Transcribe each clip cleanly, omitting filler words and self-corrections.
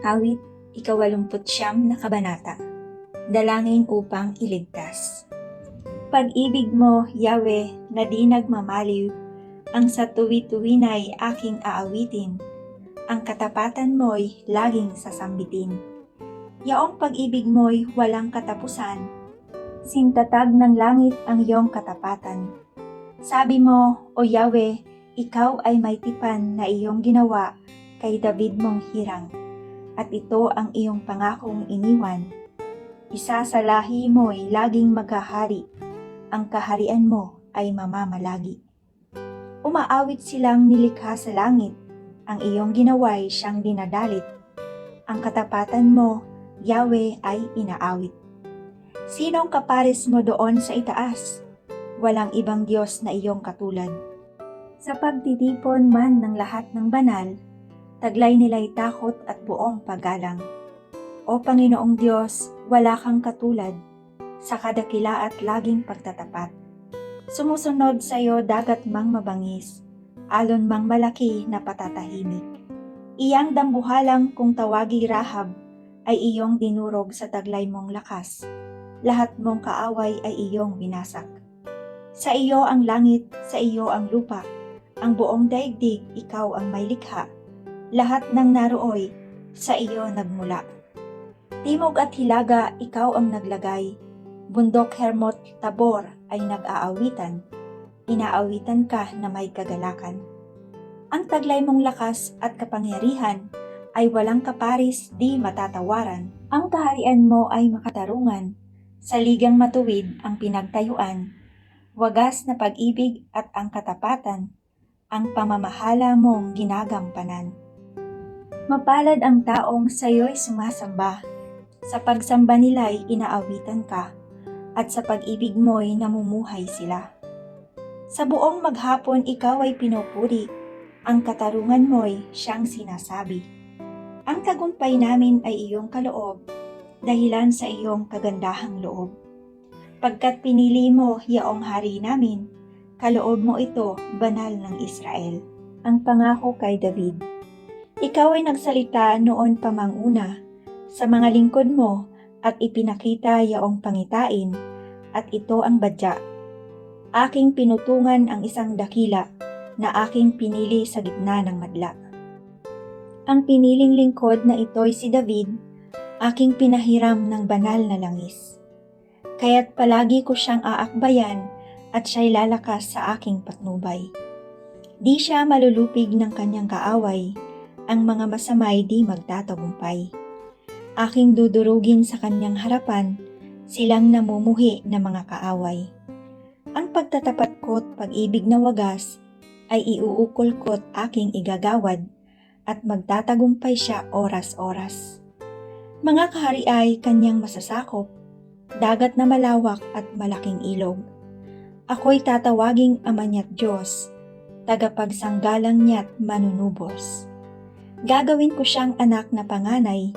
Awit, 89 na kabanata. Dalangin upang iligtas. Pag-ibig mo, Yahweh, na di nagmamaliw, ang sa tuwi-tuwina'y aking aawitin, ang katapatan mo'y laging sasambitin. Yaong pag-ibig mo'y walang katapusan, sintatag ng langit ang iyong katapatan. Sabi mo, O Yahweh, ikaw ay may tipan na iyong ginawa kay David mong hirang, at ito ang iyong pangakong iniwan. Isa sa lahi mo'y laging maghahari, ang kaharian mo ay mamamalagi. Umaawit silang nilikha sa langit, ang iyong ginawa'y siyang dinadalit. Ang katapatan mo, Yahweh, ay inaawit. Sinong kapares mo doon sa itaas? Walang ibang Diyos na iyong katulad. Sa pagtitipon man ng lahat ng banal, taglay nila'y takot at buong paggalang. O Panginoong Diyos, wala kang katulad, sa kadakila at laging pagtatapat. Sumusunod sa iyo dagat mang mabangis, alon mang malaki na patatahimik. Iyang dambuhalang kung tawagi Rahab, ay iyong dinurog sa taglay mong lakas. Lahat mong kaaway ay iyong binasak. Sa iyo ang langit, sa iyo ang lupa, ang buong daigdig, ikaw ang may likha. Lahat ng narooy, sa iyo nagmula. Timog at hilaga, ikaw ang naglagay. Bundok Hermot, Tabor ay nag-aawitan. Inaawitan ka na may kagalakan. Ang taglay mong lakas at kapangyarihan ay walang kaparis, di matatawaran. Ang kaharian mo ay makatarungan. Sa ligang matuwid ang pinagtayuan. Wagas na pag-ibig at ang katapatan, ang pamamahala mong ginagampanan. Mapalad ang taong sa iyo'y sumasamba. Sa pagsamba nila'y inaawitan ka, at sa pag-ibig mo'y namumuhay sila. Sa buong maghapon ikaw ay pinupuri, ang katarungan mo'y siyang sinasabi. Ang tagumpay namin ay iyong kaloob, dahilan sa iyong kagandahang loob. Pagkat pinili mo yaong hari namin, kaloob mo ito, banal ng Israel. Ang pangako kay David. Ikaw ay nagsalita noon pa mang una sa mga lingkod mo at ipinakita yaong pangitain, at ito ang badya. Aking pinutungan ang isang dakila na aking pinili sa gitna ng madla. Ang piniling lingkod na ito'y si David, aking pinahiram ng banal na langis. Kaya't palagi ko siyang aakbayan at siya'y lalakas sa aking patnubay. Di siya malulupig ng kanyang kaaway, ang mga masamay di magtatagumpay. Aking dudurugin sa kanyang harapan, silang namumuhi na mga kaaway. Ang pagtatapat ko't pag-ibig na wagas, ay iuukol ko't aking igagawad, at magtatagumpay siya oras-oras. Mga kahari ay kanyang masasakop, dagat na malawak at malaking ilog. Ako'y tatawaging Ama niya't Diyos, tagapagsanggalang niya't manunubos. Gagawin ko siyang anak na panganay,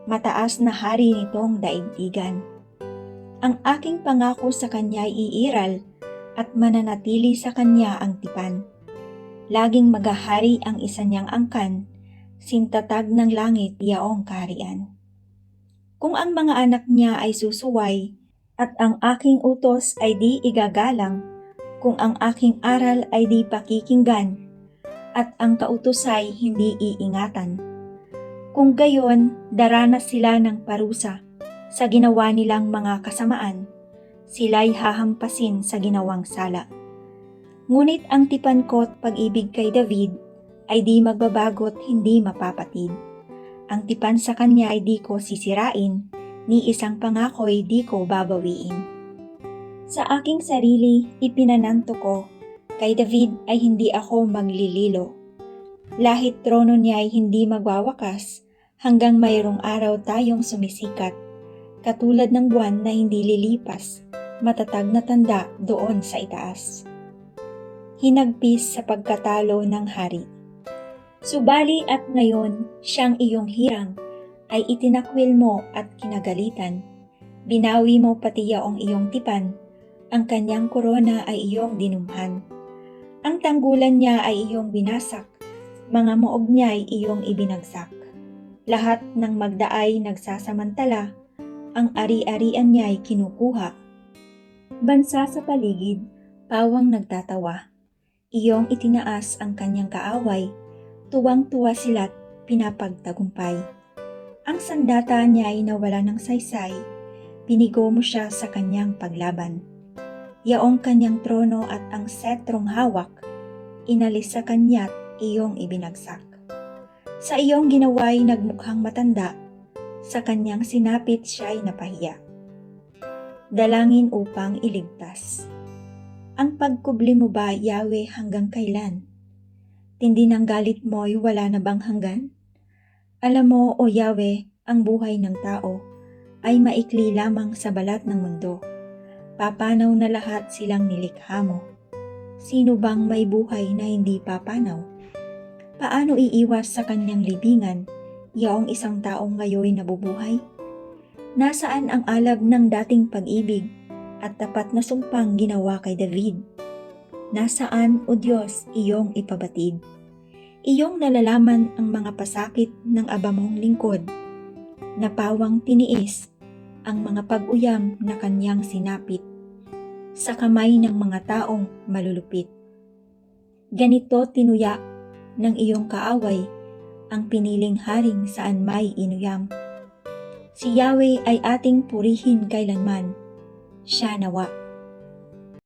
mataas na hari nitong daigdigan. Ang aking pangako sa kanya'y iiral, at mananatili sa kanya ang tipan. Laging maghahari ang isa niyang angkan, sintatag ng langit yaong kaharian. Kung ang mga anak niya ay susuway, at ang aking utos ay di igagalang, kung ang aking aral ay di pakikinggan, at ang kautusay hindi iingatan. Kung gayon, daranas sila ng parusa sa ginawa nilang mga kasamaan, sila'y hahampasin sa ginawang sala. Ngunit ang tipan ko't pag-ibig kay David ay di magbabago't hindi mapapatid. Ang tipan sa kanya ay di ko sisirain, ni isang pangako'y di ko babawiin. Sa aking sarili, ipinananto ko, kay David ay hindi ako maglililo. Lahit trono niya ay hindi magwawakas, hanggang mayroong araw tayong sumisikat, katulad ng buwan na hindi lilipas, matatag na tanda doon sa itaas. Hinagpis sa pagkatalo ng hari. Subali at ngayon, siyang iyong hirang, ay itinakwil mo at kinagalitan. Binawi mo pati yaong iyong tipan, ang kanyang korona ay iyong dinumhan. Ang tanggulan niya ay iyong binasak, mga muog niya ay iyong ibinagsak. Lahat ng magdaay nagsasamantala, ang ari-arian niya'y kinukuha. Bansa sa paligid, pawang nagtatawa. Iyong itinaas ang kanyang kaaway, tuwang-tuwa sila't pinapagtagumpay. Ang sandata niya'y nawala ng saysay, binigo mo siya sa kanyang paglaban. Yaong kanyang trono at ang setrong hawak, inalis sa kanya't iyong ibinagsak. Sa iyong ginawa'y nagmukhang matanda, sa kanyang sinapit siya'y napahiya. Dalangin upang iligtas. Ang pagkubli mo ba, Yahweh, hanggang kailan? Tindi ng galit mo'y wala na bang hanggan? Alam mo, O Yahweh, ang buhay ng tao ay maikli lamang sa balat ng mundo. Papanaw na lahat silang nilikha mo. Sino bang may buhay na hindi papanaw? Paano iiwas sa kanyang libingan, yaong isang taong ngayon nabubuhay? Nasaan ang alab ng dating pag-ibig at tapat na sumpang ginawa kay David? Nasaan, O Diyos, iyong ipabatid? Iyong nalalaman ang mga pasakit ng abamong lingkod, na pawang tiniis ang mga pag-uyam na kanyang sinapit sa kamay ng mga taong malulupit. Ganito tinuya ng iyong kaaway ang piniling haring saan may inuyam. Si Yahweh ay ating purihin kailanman, siya nawa